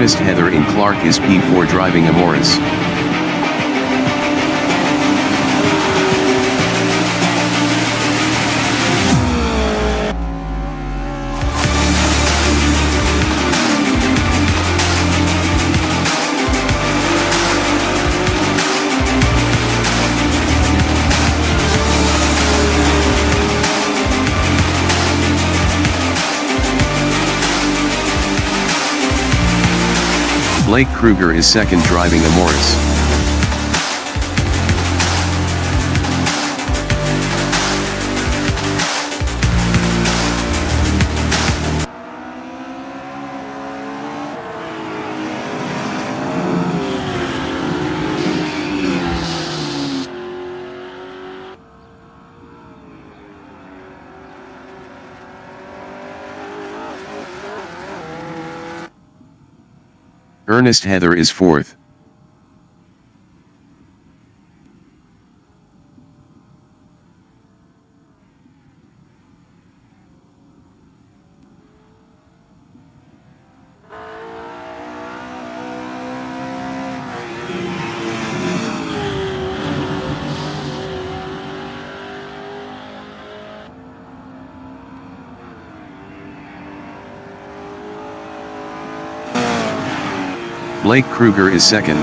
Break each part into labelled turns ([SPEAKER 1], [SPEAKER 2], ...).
[SPEAKER 1] Ernest Heather in Clark is P4 driving a Morris. Blake Kruger is second driving a Morris. Ernest Heather is fourth. Blake Kruger is second.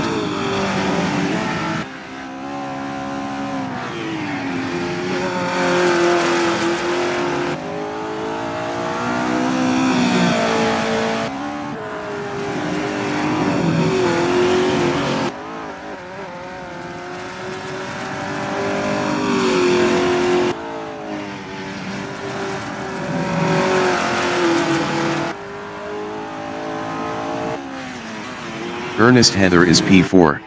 [SPEAKER 1] Ernest Heather is P4.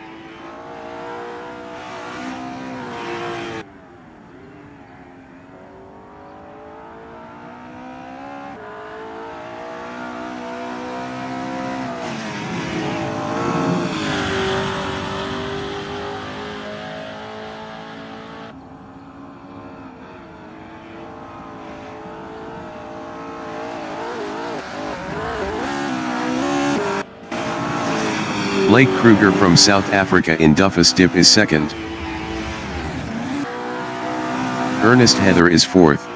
[SPEAKER 1] Blake Kruger from South Africa in Duffus Dip is second. Ernest Heather is fourth.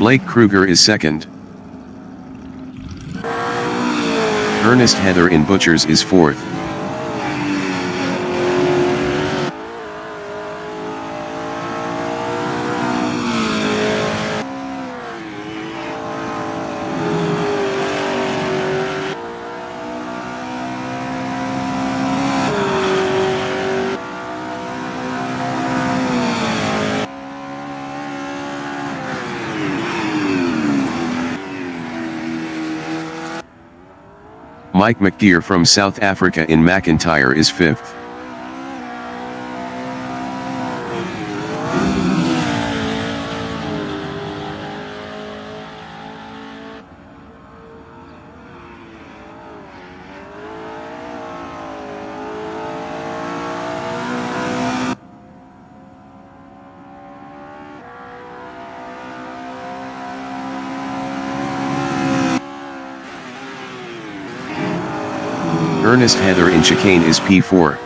[SPEAKER 1] Blake Kruger is second. Ernest Heather in Butchers is fourth. Mike McGeer from South Africa in McIntyre is fifth. Ernest Heather in Chicane is P4.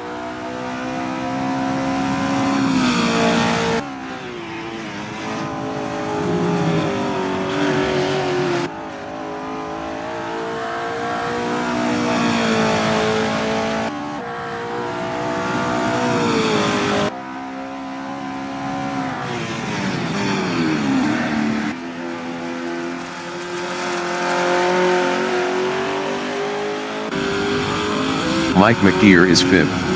[SPEAKER 1] Mike McGeer is fifth.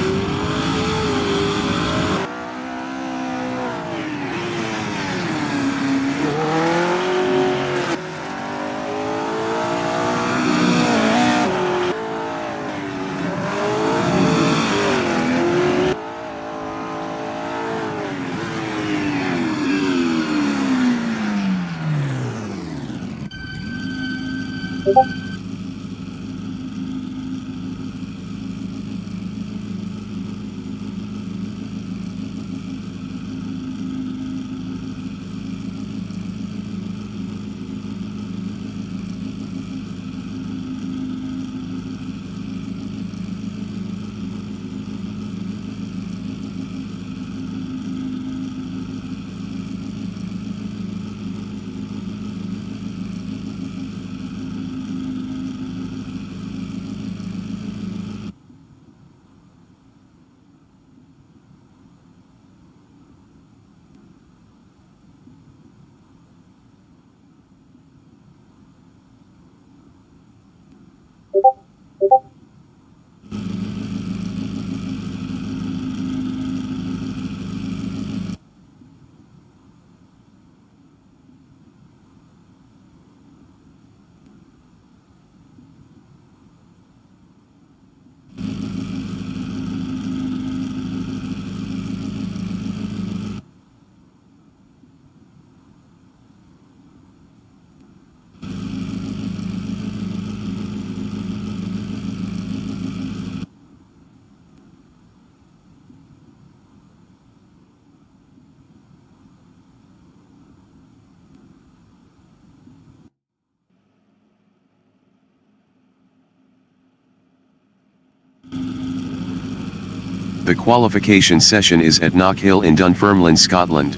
[SPEAKER 1] The qualification session is at Knockhill in Dunfermline, Scotland.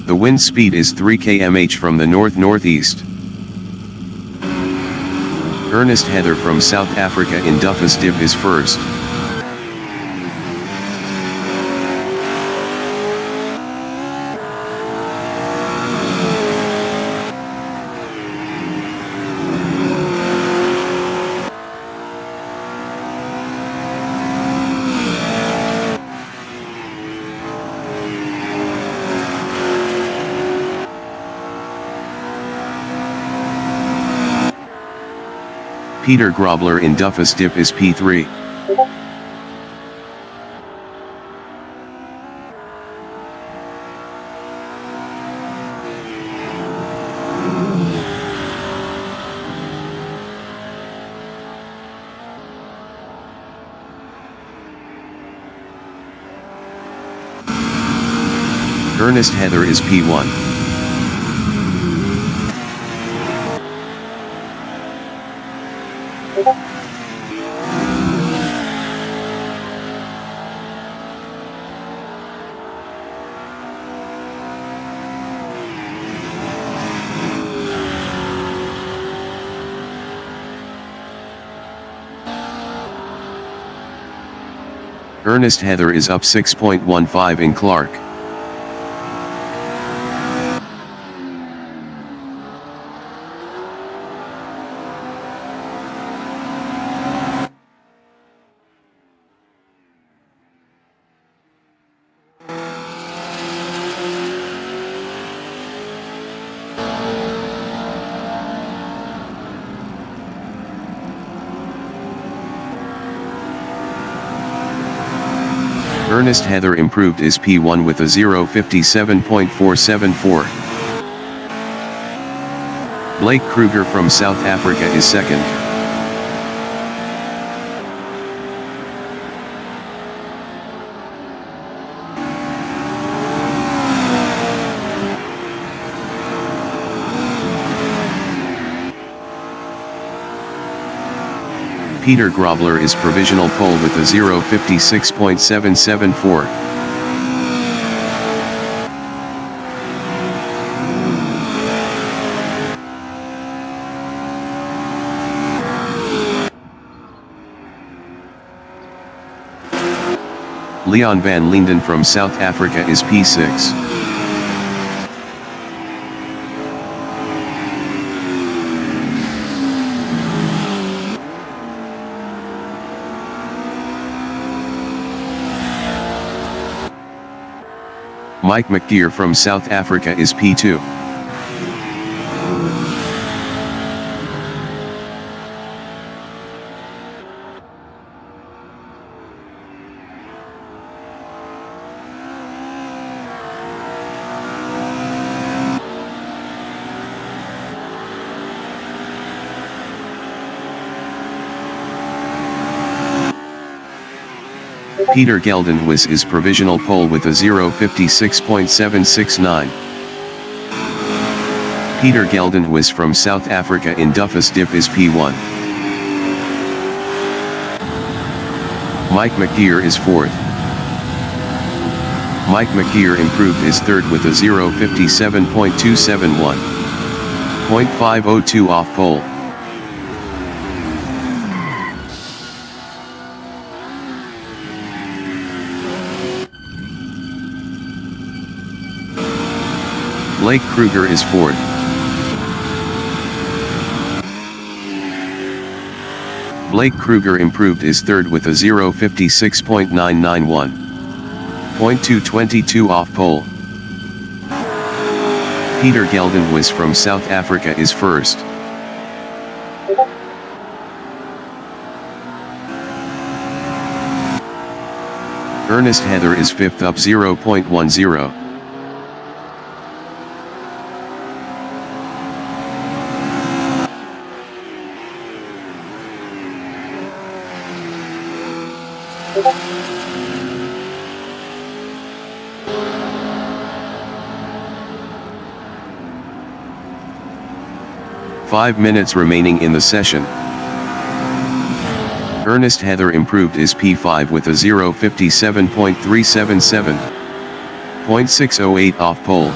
[SPEAKER 1] The wind speed is 3 km/h from the north-northeast. Ernest Heather from South Africa in Duffus Div is first. Peter Grobler in Duffus Div is P3. Ernest Heather is P1. Ernest Heather is up 6.15 in Clark. Ernest Heather improved is P1 with a 0:57.474. Blake Kruger from South Africa is second. Peter Grobler is provisional pole with a 0:56.774. Leon van Linden from South Africa is P6. Mike McGeer from South Africa is P2. Peter Geldenhuis is provisional pole with a 0:56.769. Peter Geldenhuis from South Africa in Duffus Dip is P1. Mike McGeer is 4th. Mike McGeer improved is 3rd with a 0:57.271. 0.502 off pole. Blake Kruger is 4th. Blake Kruger improved is 3rd with a 0:56.991. 0.222 off pole. Peter Geldenhuis from South Africa is 1st. Ernest Heather is 5th up 0.10. Five minutes remaining in the session. Ernest Heather improved is P5 with a 0:57.377. 0.608 off pole.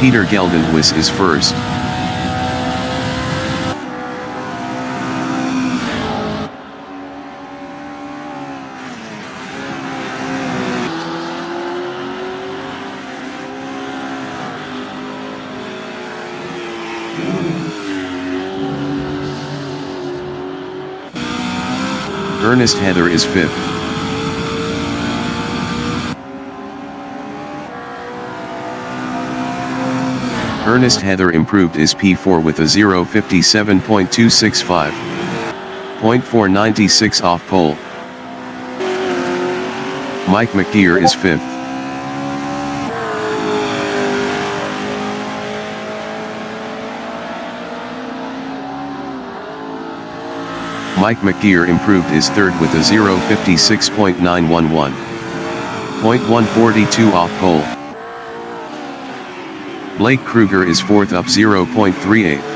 [SPEAKER 1] Peter Geldenhuis is 1st. Ernest Heather is 5th. Ernest Heather improved is P4 with a 0:57.265. 0.496 off pole. Mike McGeer is 5th. Mike McGeer improved is 3rd with a 0:56.911. 0.142 off pole. Blake Kruger is 4th up 0.38.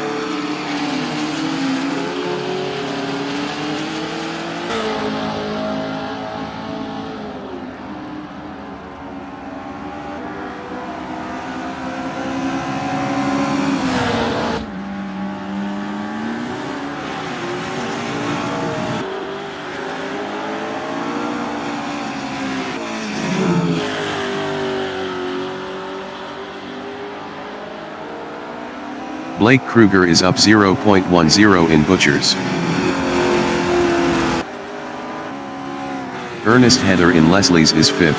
[SPEAKER 1] Blake Kruger is up 0.10 in Butchers. Ernest Heather in Leslie's is 5th.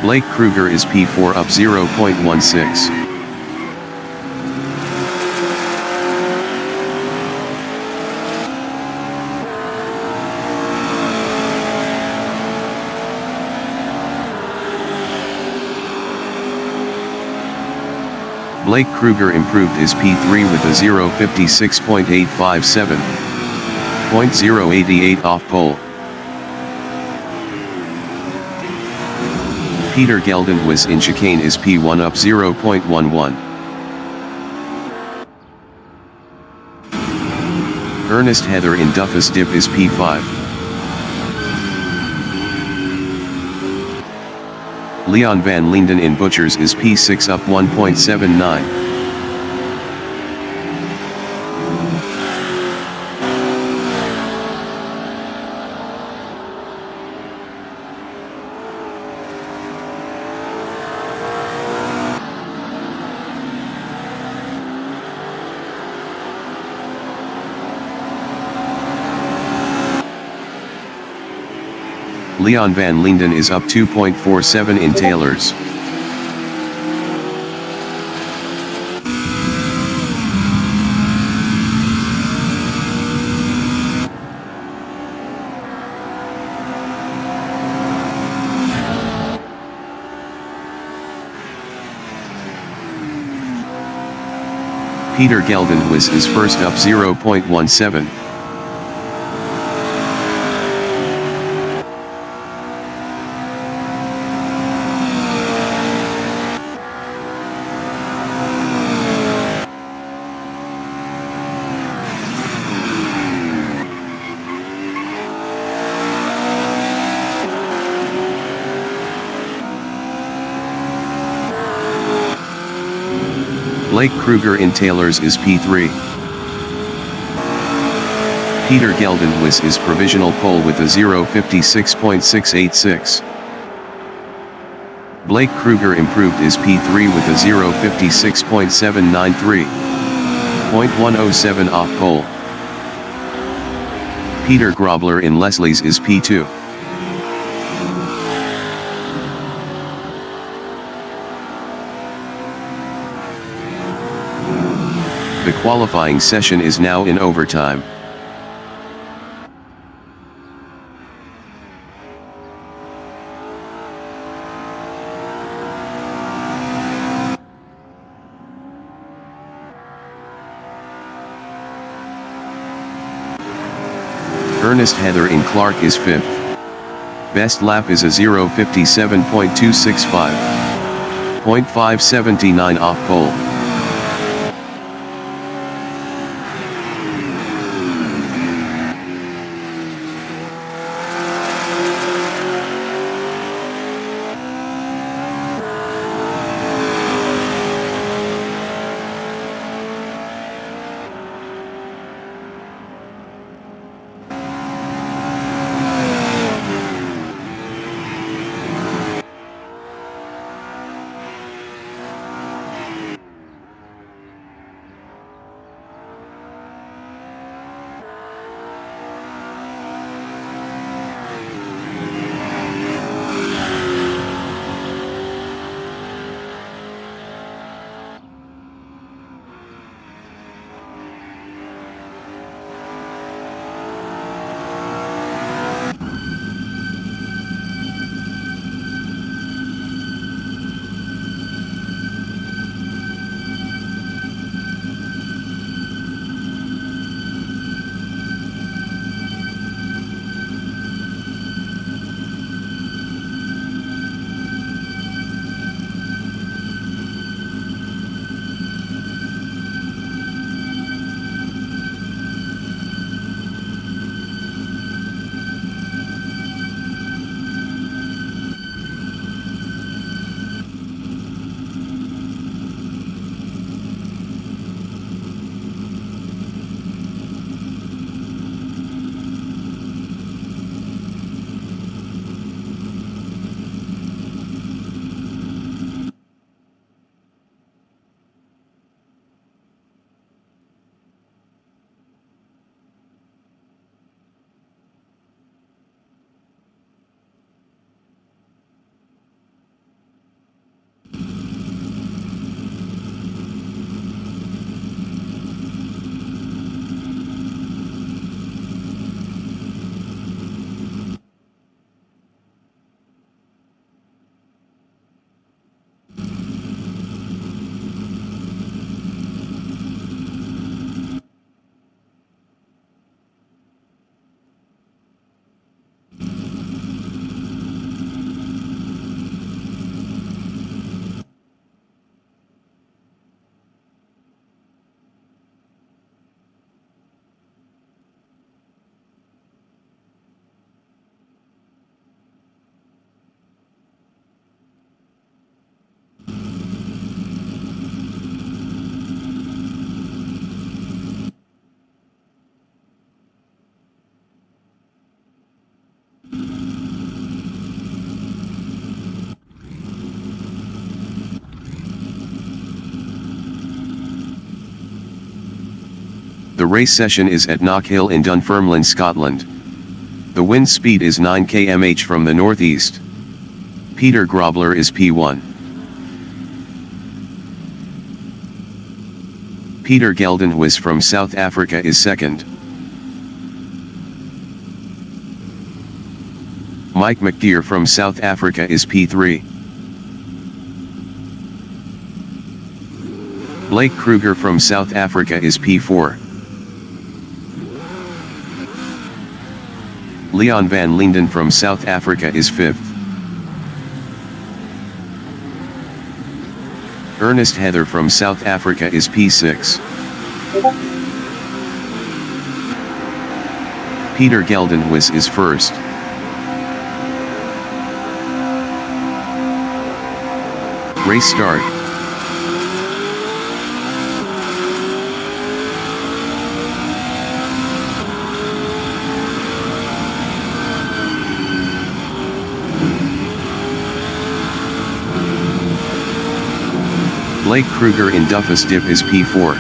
[SPEAKER 1] Blake Kruger is P4 up 0.16. Blake Kruger improved is P3 with a 0:56.857. 0.088 off pole. Peter Geldenhuis in chicane is P1 up 0.11. Ernest Heather in Duffus Dip is P5. Leon van Linden in Butchers is P6 up 1.79. Leon van Linden is up 2.47 in Taylors. Peter Geldenhuis is first up 0.17. Blake Kruger in Taylors is P3. Peter Geldenhuis is provisional pole with a 0:56.686. Blake Kruger improved is P3 with a 0:56.793. 0.107 off pole. Peter Grobler in Leslie's is P2. The qualifying session is now in overtime. Ernest Heather in Clark is 5th. Best lap is a 0:57.265. 0.579 off pole. The race session is at Knockhill in Dunfermline, Scotland. The wind speed is 9 km/h from the northeast. Peter Grobler is P1. Peter Geldenhuis from South Africa is second. Mike McGeer from South Africa is P3. Blake Kruger from South Africa is P4. Leon van Linden from South Africa is 5th. Ernest Heather from South Africa is P6. Peter Geldenhuis is 1st. Race start. Blake Kruger in Duffus Dip is P4.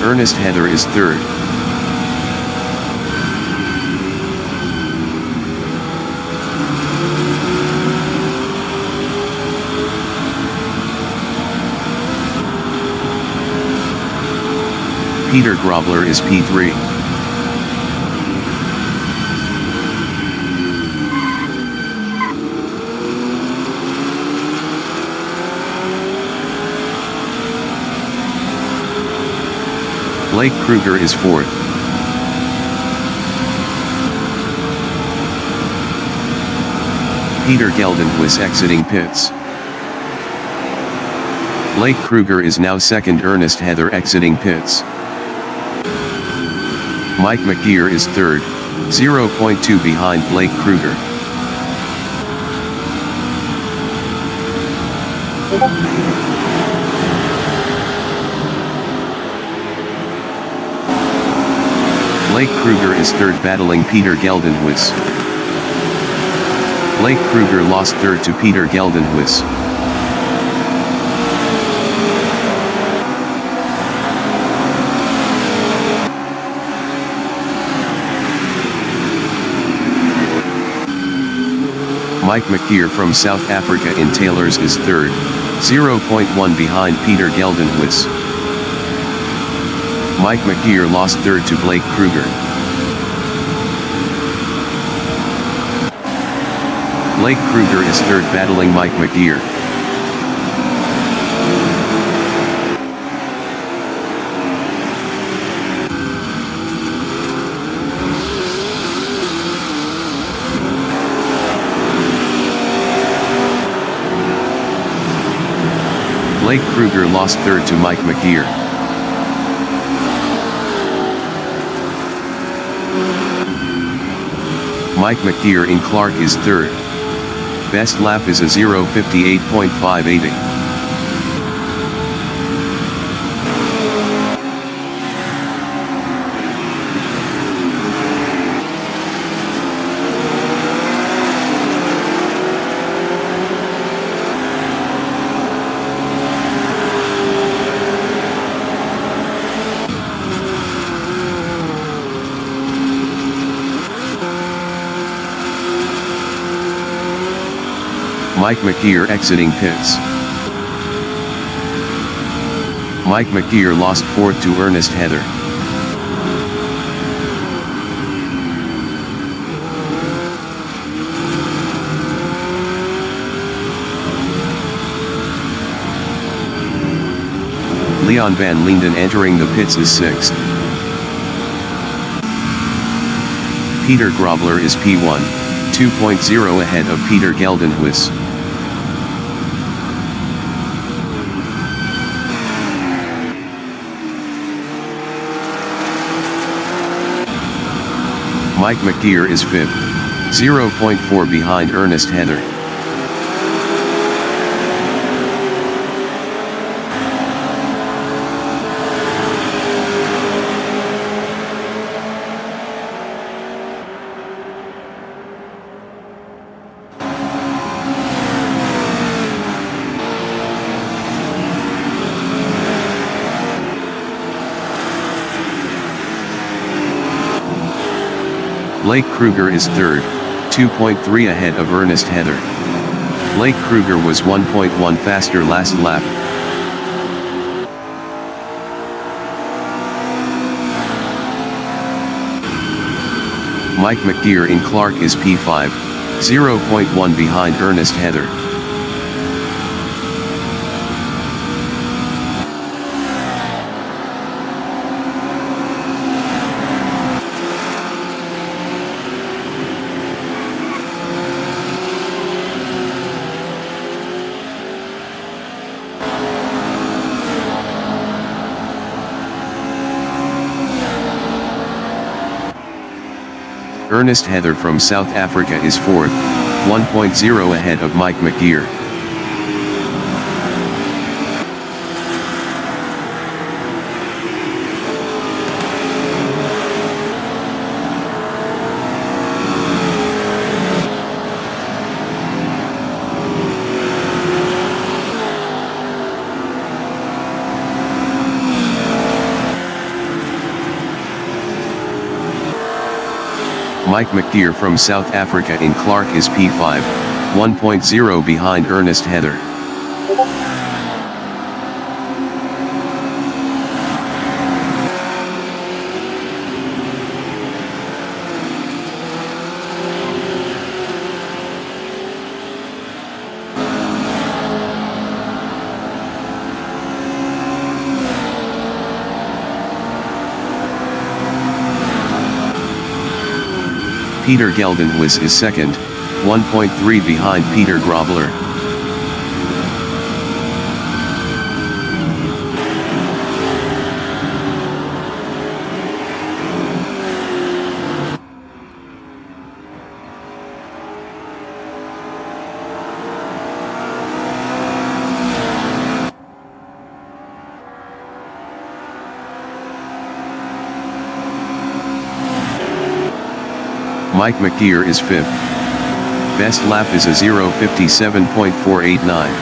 [SPEAKER 1] Ernest Heather is 3rd. Peter Grobler is P3. Blake Kruger is 4th. Peter Geldenhuis exiting pits. Blake Kruger is now 2nd. Ernest Heather exiting pits. Mike McGeer is 3rd, 0.2 behind Blake Kruger. Blake Kruger is 3rd, battling Peter Geldenhuis. Blake Kruger lost 3rd to Peter Geldenhuis. Mike McGeer from South Africa in Taylors is 3rd, 0.1 behind Peter Geldenhuis. Mike McGeer lost 3rd to Blake Kruger. Blake Kruger is 3rd, battling Mike McGeer. Blake Kruger lost 3rd to Mike McGeer. Mike McGeer in Clark is 3rd. Best lap is a 0:58.580. Mike McGeer exiting pits. Mike McGeer lost 4th to Ernest Heather. Leon van Linden entering the pits is 6th. Peter Grobler is P1, 2.0 ahead of Peter Geldenhuis. Mike McGeer is 5th, 0.4 behind Ernest Heather. Blake Kruger is third, 2.3 ahead of Ernest Heather. Blake Kruger was 1.1 faster last lap. Mike McDeer in Clark is P5, 0.1 behind Ernest Heather. Ernest Heather from South Africa is fourth, 1.0 ahead of Mike McDeer. Mike McDeer from South Africa in Clark is P5, 1.0 behind Ernest Heather. Peter Geldenhuis is second, 1.3 behind Peter Grobler. Mike McDeer is fifth. Best lap is a 0:57.489.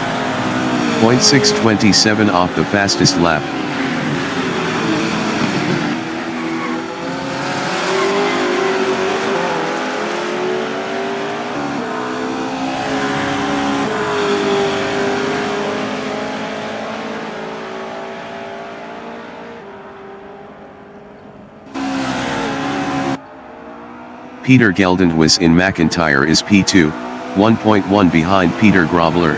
[SPEAKER 1] 0.627 off the fastest lap. Peter Geldenhuis in McIntyre is P2, 1.1 behind Peter Grobler.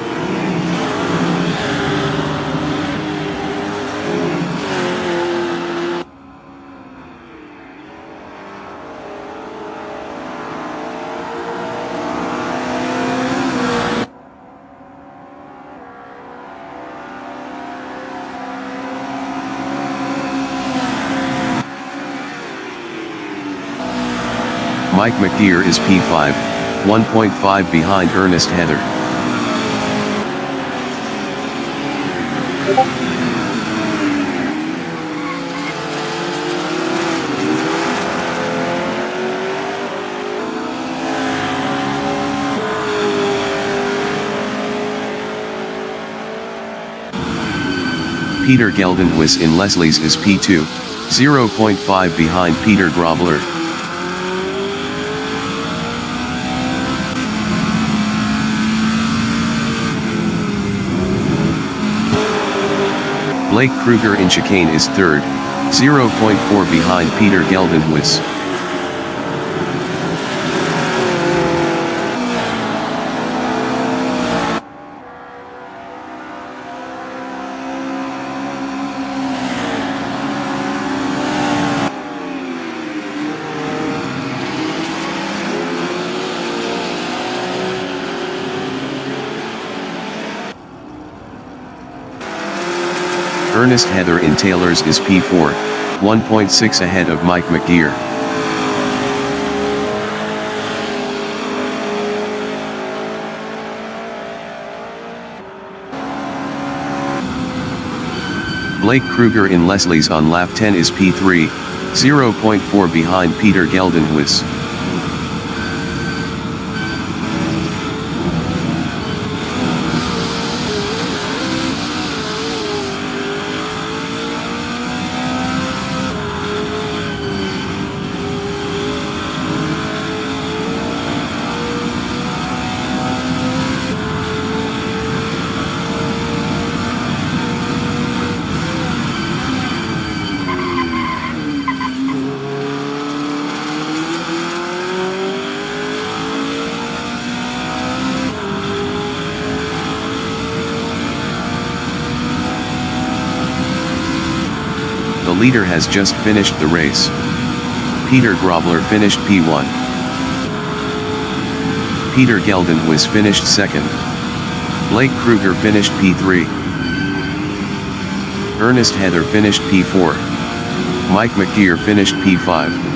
[SPEAKER 1] Mike McDeer is P5, 1.5 behind Ernest Heather. Peter Geldenhuis in Leslie's is P2, 0.5 behind Peter Grobler. Blake Kruger in Chicane is third, 0.4 behind Peter Geldenhuis. Ernest Heather in Taylor's is P4, 1.6 ahead of Mike McDeer. Blake Kruger in Leslie's on lap 10 is P3, 0.4 behind Peter Geldenhuis. The leader has just finished the race. Peter Grobler finished P1. Peter Geldenhuis finished second. Blake Kruger finished P3. Ernest Heather finished P4. Mike McGeer finished P5.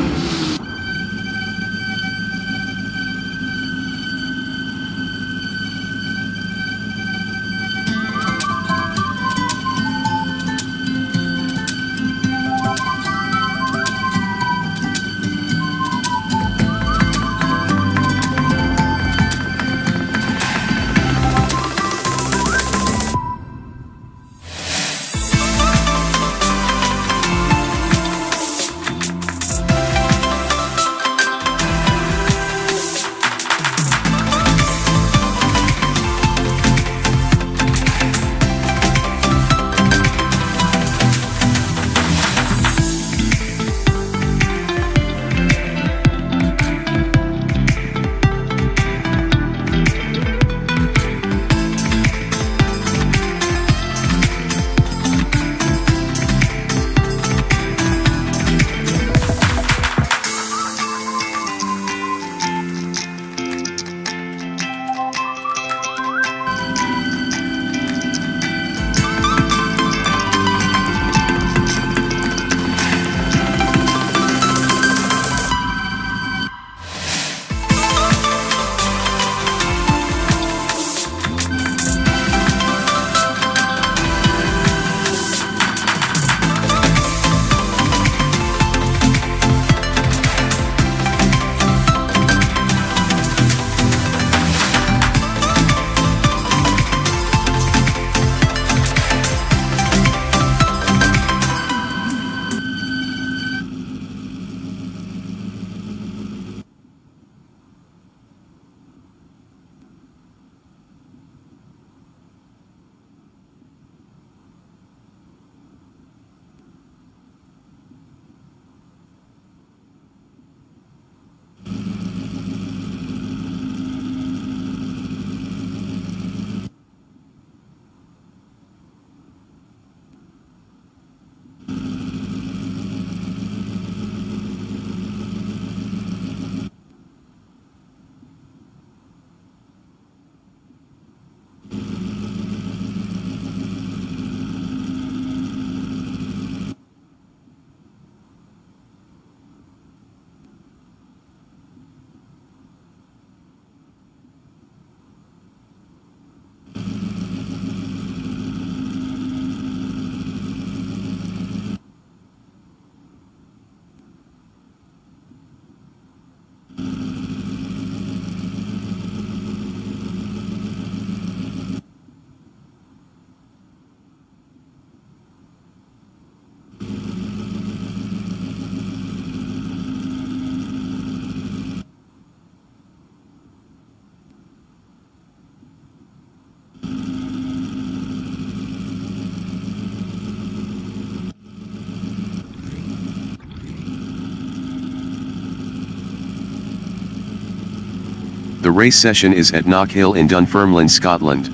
[SPEAKER 1] The race session is at Knockhill in Dunfermline, Scotland.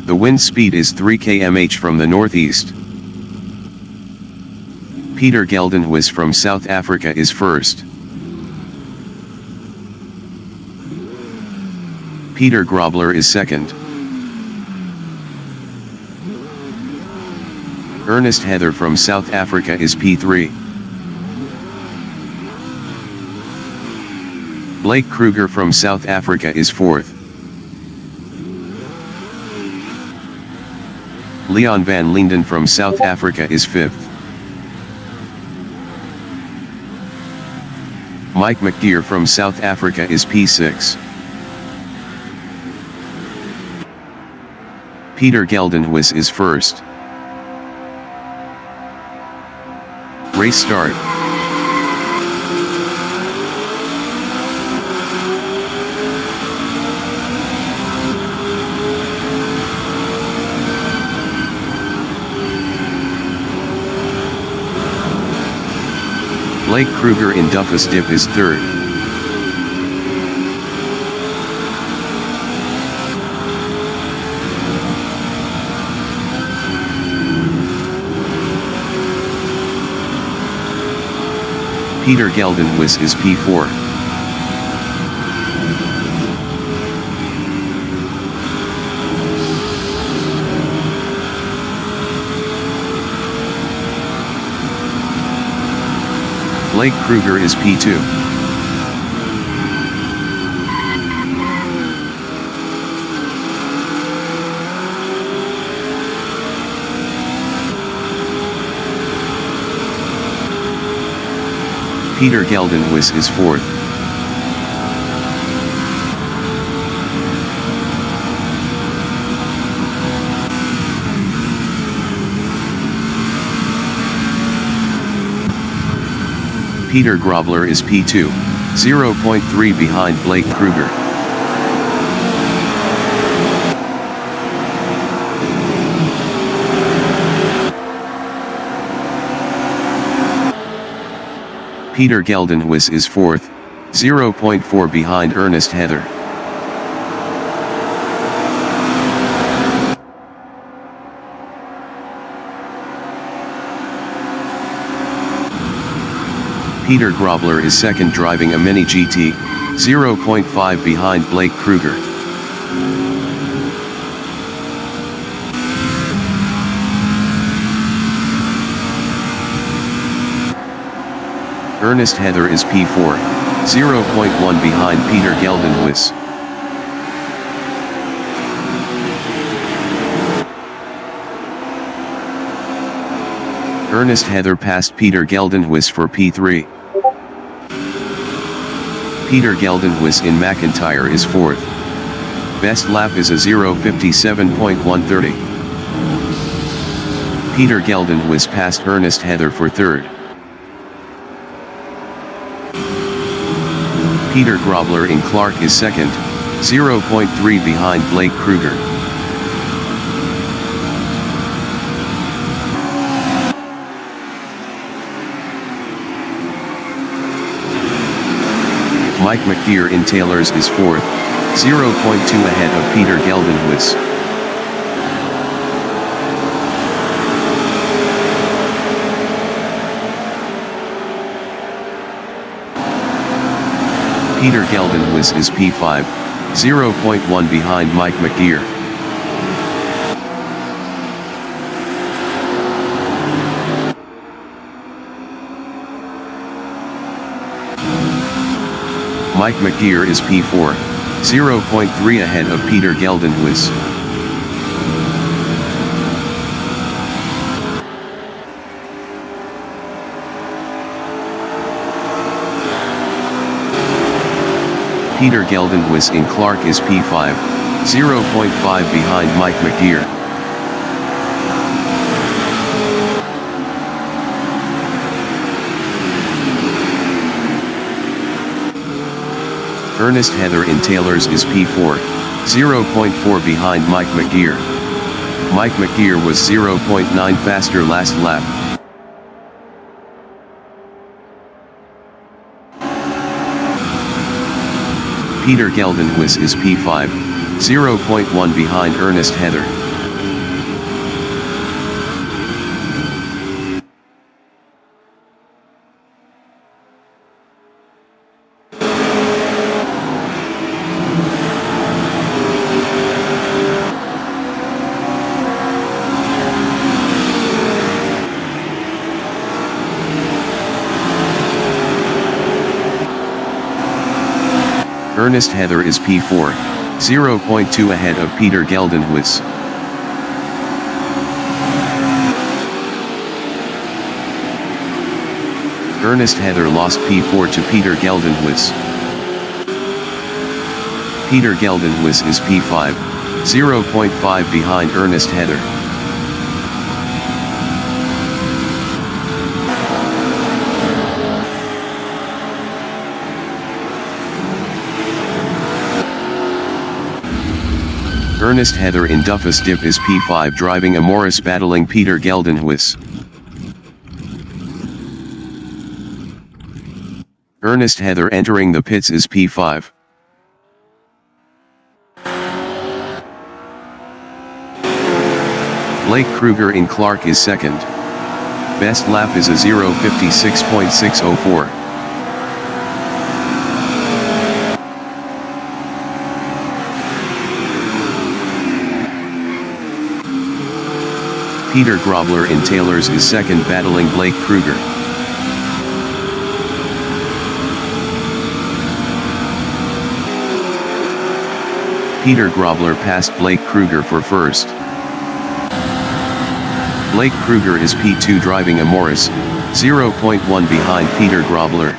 [SPEAKER 1] The wind speed is 3 km/h from the northeast. Peter Geldenhuis from South Africa is first. Peter Grobler is second. Ernest Heather from South Africa is P3. Blake Kruger from South Africa is fourth. Leon van Linden from South Africa is fifth. Mike McGeer from South Africa is P6. Peter Geldenhuis is first. Race start. Blake Kruger in Duffus Dip is third. Peter Geldenhuis is P4. Blake Kruger is P2. Peter Geldenhuis is 4th. Peter Grobler is P2, 0.3 behind Blake Kruger. Peter Geldenhuis is 4th, 0.4 behind Ernest Heather. Peter Grobler is 2nd driving a Mini GT, 0.5 behind Blake Kruger. Ernest Heather is P4, 0.1 behind Peter Geldenhuis. Ernest Heather passed Peter Geldenhuis for P3. Peter Geldenhuis in McIntyre is 4th. Best lap is a 0:57.130. Peter Geldenhuis passed Ernest Heather for 3rd. Peter Grobler in Clark is 2nd, 0.3 behind Blake Kruger. Mike McDeer in Taylors is 4th, 0.2 ahead of Peter Geldenhuis. Peter Geldenhuis is P5, 0.1 behind Mike McDeer. Mike McDeer is P4, 0.3 ahead of Peter Geldenhuis. Peter Geldenhuis in Clark is P5, 0.5 behind Mike McDeer. Ernest Heather in Taylors is P4, 0.4 behind Mike McDeer. Mike McDeer was 0.9 faster last lap. Peter Geldenhuis is P5, 0.1 behind Ernest Heather. Ernest Heather is P4, 0.2 ahead of Peter Geldenhuis. Ernest Heather lost P4 to Peter Geldenhuis. Peter Geldenhuis is P5, 0.5 behind Ernest Heather. Ernest Heather in Duffus Dip is P5 driving a Morris battling Peter Geldenhuis. Ernest Heather entering the pits is P5. Blake Kruger in Clark is 2nd. Best lap is a 0:56.604. Peter Grobler in Taylors is second, battling Blake Kruger. Peter Grobler passed Blake Kruger for first. Blake Kruger is P2 driving a Morris, 0.1 behind Peter Grobler.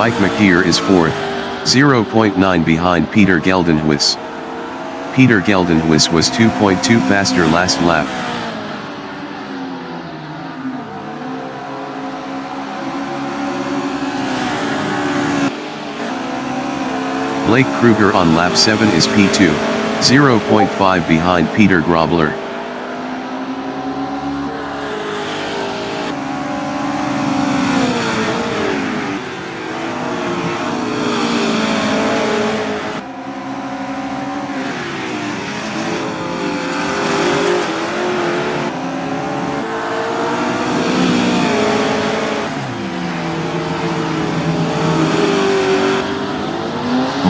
[SPEAKER 1] Mike McGear is fourth, 0.9 behind Peter Geldenhuis. Peter Geldenhuis was 2.2 faster last lap. Blake Kruger on lap 7 is P2, 0.5 behind Peter Grobler.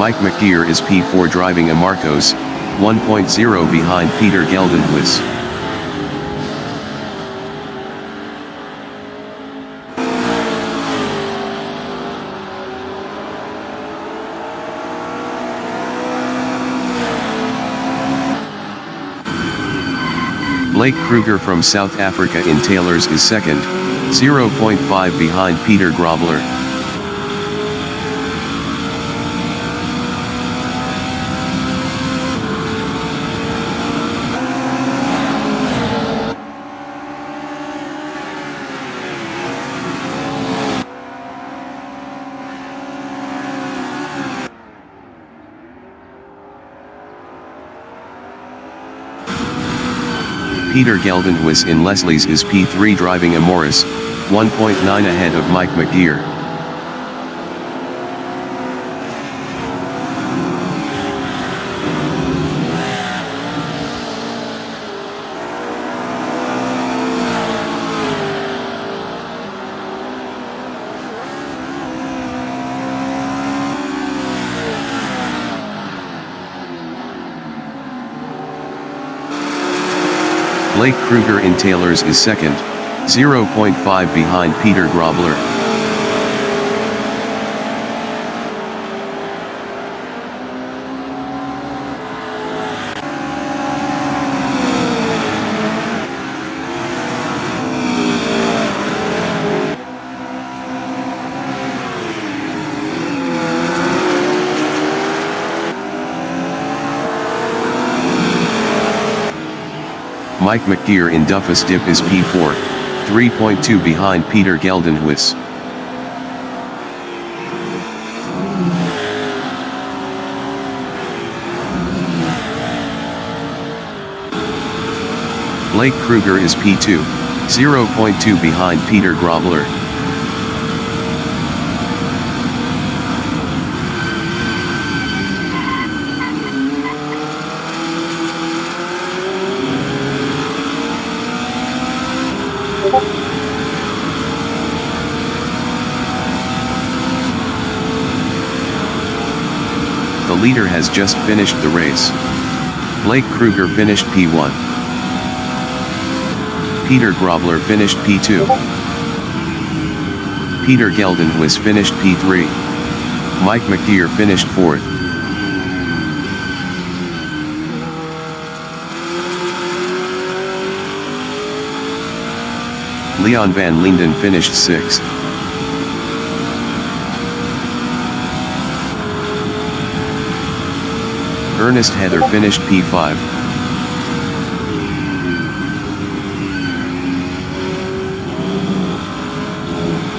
[SPEAKER 1] Mike McGear is P4 driving a Marcos, 1.0 behind Peter Geldenhuis. Blake Kruger from South Africa in Taylors is second, 0.5 behind Peter Grobler. Peter Geldenhuis in Leslie's is P3 driving a Morris, 1.9 ahead of Mike McGear. Blake Kruger in Taylors is second, 0.5 behind Peter Grobler. Mike McGear in Duffus Dip is P4, 3.2 behind Peter Geldenhuis. Blake Kruger is P2, 0.2 behind Peter Grobler. The leader has just finished the race. Blake Kruger finished P1. Peter Grobler finished P2. Peter Geldenhuis finished P3. Mike McGear finished 4th. Leon van Linden finished 6th. Ernest Heather finished P5.